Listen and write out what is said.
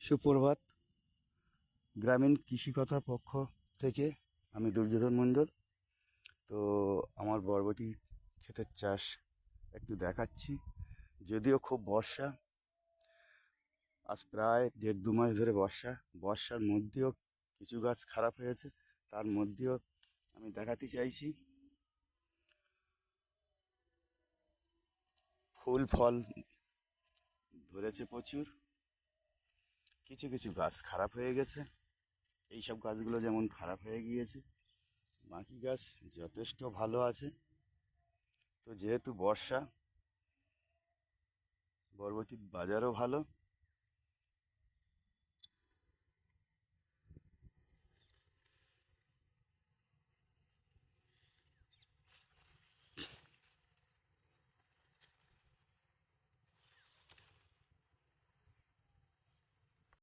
সুপ্রভাত। গ্রামীণ কৃষি কথার পক্ষ থেকে আমি দুর্যোধন মণ্ডল। তো আমার বরবটি ক্ষেতের চাষ একটু দেখাচ্ছি। যদিও খুব বর্ষা, আজ প্রায় 1.5-2 মাস ধরে বর্ষার মধ্যেও কিছু গাছ খারাপ হয়েছে। তার মধ্যেও আমি দেখাতে চাইছি ফুল ফল ধরেছে প্রচুর। কিছু কিছু গাছ খারাপ হয়ে গেছে, এই সব গাছগুলো যেমন খারাপ হয়ে গিয়েছে, বাকি গাছ যথেষ্ট ভালো আছে। তো যেহেতু বর্ষা, বরবটির বাজারও ভালো।